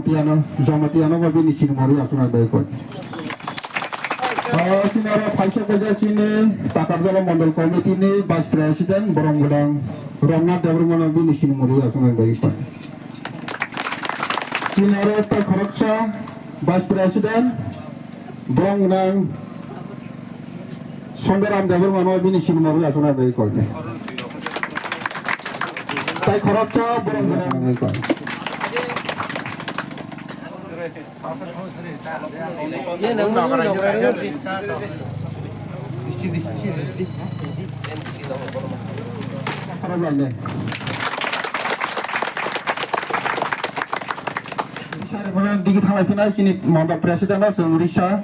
Jamatiano Mabini Sinmori Asuna Baikot. Sinara Paisa Kaja Sini, Takabala Mandal Committee, Vice President, Borongudang, Rana Devrumana Bini Sinmori Asuna Baikot. Sinara Takaroksa, Vice President, Borongudang, Sondaram Devrumana Bini Sinmori Asuna Baikot. Takaroksa, Borongudang Baikot. Digi thangai phina sini Manda President na sung Risha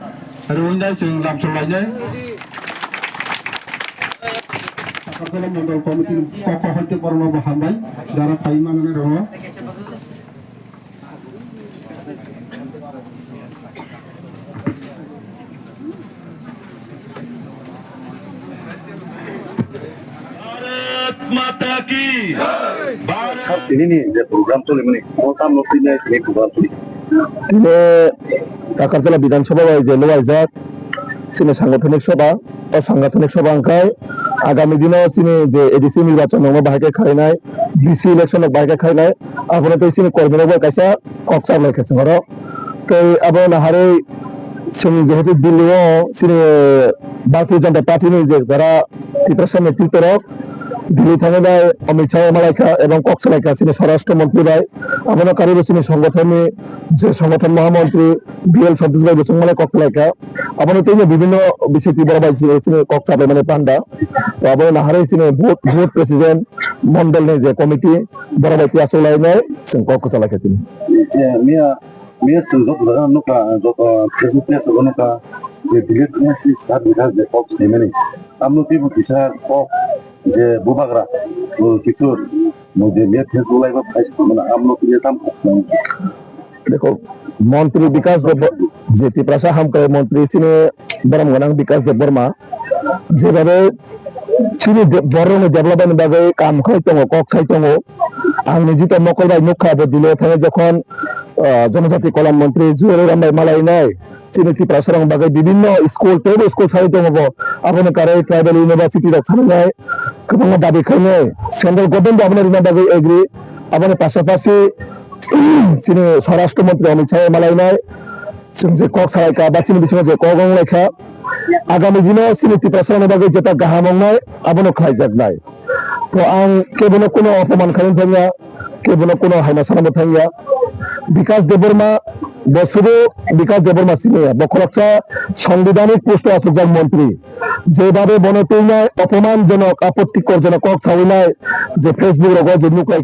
Rwinda sung Lamsol lainnya. Sakar Mandal Committee koko hoite porno bahambai jara paiman ne rono. माता की ini program tuh ini mau tamu ini program tuh ini Takartala বিধানসভা যে লোয়াইজাত সিনে সাংগঠনিক সভা ও সাংগঠনিক সভা অঙ্কায় আগামী দিনে সিনে যে এডিসি নির্বাচন বাইকে খাই নাই ডিসি ইলেকশন বাইকে খাই নাই আপনার তো সিনে কর্মীরা কাইসা কক্সার লেখেছেন ধরো তো আবার নাহারে যেহেতু দিল্লিও সিনে ভারতীয় জনতা পার্টি যে যারা ত্রিপুরা নেতৃত্বরক দিল্লি থানে দেয় অমিত শাহ মালাইকা এবং কক্সলাইকা তিনি স্বরাষ্ট্রমন্ত্রী দেয় আমাদের কারোর তিনি সংগঠনে যে সংগঠন মহামন্ত্রী বিএল সতীশ ভাই বসুমালা কক্সলাইকা আমাদের তিনি বিভিন্ন বিষয় বড় ভাই তিনি কক্সাবে মানে পান্ডা তো আমাদের নাহারে তিনি ভোট প্রেসিডেন্ট মন্ডল নেই যে কমিটি বড় ভাই আসলাই নেয় কক্সলাইকা তিনি Mia sungguh berada nuka joko presiden nuka dilihat sih saat dilihat de Fox ini amno tibu bisa Fox je bubagra kitur mau dilihat itu lagi apa mana amno tidak tampak देखो मंत्री विकास যে ত্রিপুরা হামকার মন্ত্রী তিনি বরমগনাং বিকাশ দেব বর্মা যেভাবে চিনি বরং ডেভেলপমেন্ট বাগে কাম খাইতং cock খাইতং আং নিজিত মকলবাই মুখাবে দিলে থাকে যখন জনজাতি কল্যাণ মন্ত্রী জুয়েল রামবাই মালাই নাই চিনি ত্রিপুরা সরং বাগে বিভিন্ন স্কুল টেড স্কুল সাইতং হবো আপনি কারে ট্রাইবাল ইউনিভার্সিটি রাখছানো নাই গোবাং দাবি খাইনে সেন্ট্রাল গভর্নমেন্ট আপনার ইনা বাগে এগ্রি আপনি পাশাপাশি চিনি স্বরাষ্ট্রমন্ত্রী অমিত শাহ মালাই নাই যে কক সারাইকা বা চিনি বিষয় যে কগং লেখা আগামী দিনে চিনি ত্রিপুরা সরং বাগে যেটা গাহামং নাই আপনি খাই যাক নাই তো আং কেবল কোনো অপমান খাইন থাঙ্গা কেবল কোনো হাইনা সানামো থাঙ্গা বিকাশ দেববর্মা বছরে বিকাশ দেববর্মা সিনিয়া বখরকসা সাংবিধানিক পোস্ট আসুকজার মন্ত্রী যেভাবে বনতেইনায় অপমানজনক আপত্তিকরজনক কক ছাউনায় যে ফেসবুক রগ যে নুকাই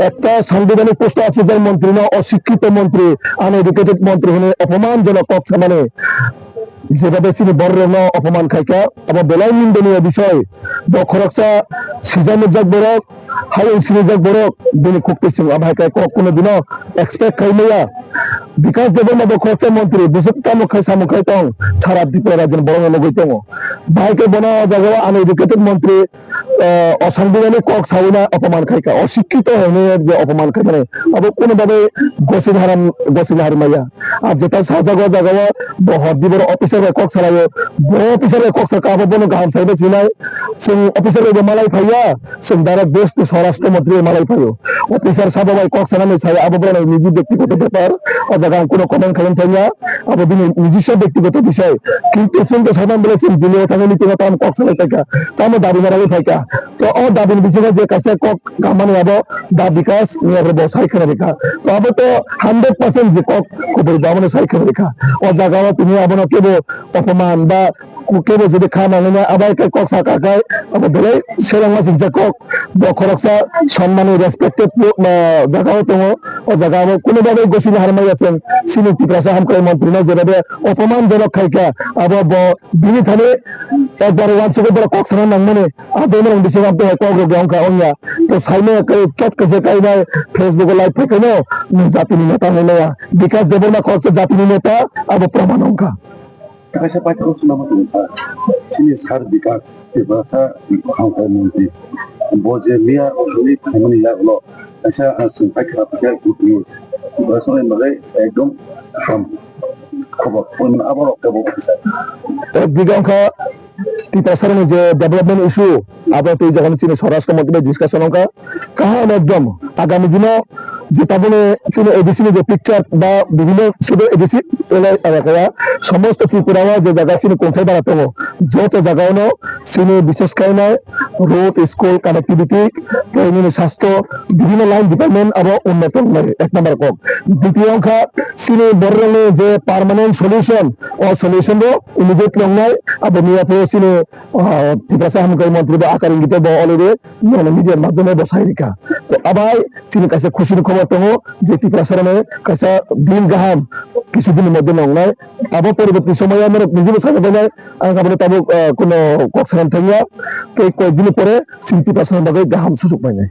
একটা সাংবিধানিক পোস্ট আসুকজার মন্ত্রী না অশিক্ষিত মন্ত্রী আনএডুকেটেড মন্ত্রী হলে অপমানজনক কক মানে যেভাবে তিনি বড় অপমান খাইকা আবার বেলায় নিন্দনীয় বিষয় বখরকসা সিজামুজাক বরক হাই সিজাক বরক দিনে খুঁজতেছিল আভাইকায় কোনো দিনও এক্সপেক্ট খাইলেয়া বিকাশ দেববর্মা বখরকসা মন্ত্রী বুঝতাম খাই সামু খাইতং ছাড়া দ্বীপের একজন বড় লগইতং ভাইকে বনা জায়গা আনএডুকেটেড মন্ত্রী অসাংবিধানিক কক ছাউনা অপমান খাইকা অশিক্ষিত হয়ে যে অপমান খাই মানে আবার কোনোভাবে গসিল হারমাইয়া আর যেটা সাজাগা জায়গা হরদিবর অফিসার কক ছাড়াইও বড় অফিসারের কক ছাড়া আবার বলো গাহাম সাইবে চিনাই সে অফিসারের মালাই ফাইয়া সে ডাইরেক্ট দেশ স্বরাষ্ট্রমন্ত্রী মালাই ফাইও অফিসার সাবাই কক ছাড়ানো ছাই আবার বলো নিজের ব্যক্তিগত ব্যাপার ও জায়গা কোনো কমেন্ট খাইন থাইয়া আবার দিনে নিজস্ব ব্যক্তিগত বিষয় কিন্তু শুনতে সাধারণ বলেছেন দিলে থাকে নীতিগত আমি কক ছাড়াই থাকা তো আমার দাবি মারাই থাকা তো ও দাবির বিষয়ে যে কাছে কক মানে আবো দা বিকাশ নিয়ে আবার সাইখানে রেখা তো আবার তো 100% যে কক কবর দামনে সাইখানে রেখা ও জায়গা তুমি আবার কেবল অপমান বা কেবল যদি খান আনে না আবার কক সাকা খায় আবার ধরে সেরকম মাসিক যে কক বখরকসা সম্মানী রেসপেক্টেড জায়গাও তো ও জায়গা কোনোভাবে গসিল হারমাই আছেন সিনি ত্রিপুরা হামকার মন্ত্রী না যেভাবে অপমানজনক খাইকা আবার বিনি থানে একবার ওয়ান থেকে বড় কক সারা নামনে আদমের বিষয় আপনি কক রোগে অঙ্কা অঙ্গা তো সাইনে চটকে যে কাইনায় ফেসবুকে লাইভ থেকে নো জাতি নেতা হলে বিকাশ দেববর্মা খরচা জাতি নেতা আবার প্রমাণ অঙ্কা Kasi pa ko sila mga sinisar bikas bahasa hangkai mungkin boje mia ulit kami ya lo kasi sampai ke pakai good news Rasulullah magai ekdom from খবর পরিমাণ আবারও কেবল একদিকে অঙ্কা টিপাসারের যে ডেভেলপমেন্ট ইস্যু আবার তুই যখন চীনে স্বরাষ্ট্র মন্ত্রী ডিসকাশন অঙ্কা কাহান একদম আগামী দিনও যে তাবলে চীনে এডিসি যে পিকচার বা বিভিন্ন শুধু এডিসি সমস্ত ত্রিপুরা যে জায়গা চীনে কোথায় বাড়াতে হবে যত জায়গাও চীনে বিশেষ করে নয় রোড স্কুল কানেক্টিভিটি স্বাস্থ্য বিভিন্ন লাইন ডিপার্টমেন্ট আবার উন্নত লাগে এক নম্বর কক দ্বিতীয় অঙ্কা চীনে বড় যে পার্মানেন্ট সলিউশন ও সলিউশন ইমিডিয়েট লং নাই আবার নিয়াতে চীনে ত্রিপুরা হামকারী মন্ত্রী আকার ইঙ্গিতে অলরেডি মিডিয়ার মাধ্যমে বসাই রেখা তো আবার চীনের কাছে খুশির খবর তো যে ত্রিপুরা সরণে কাছে দিন গাহাম কিছুদিনের মধ্যে নং নাই আবার পরবর্তী সময়ে আমরা নিজের সাথে দেয় আমাদের তাবো কোনো কক্সারান থাকিয়া তো কয়েকদিন পরে চীন ত্রিপুরা সরণ গাহাম সুযোগ পাই নাই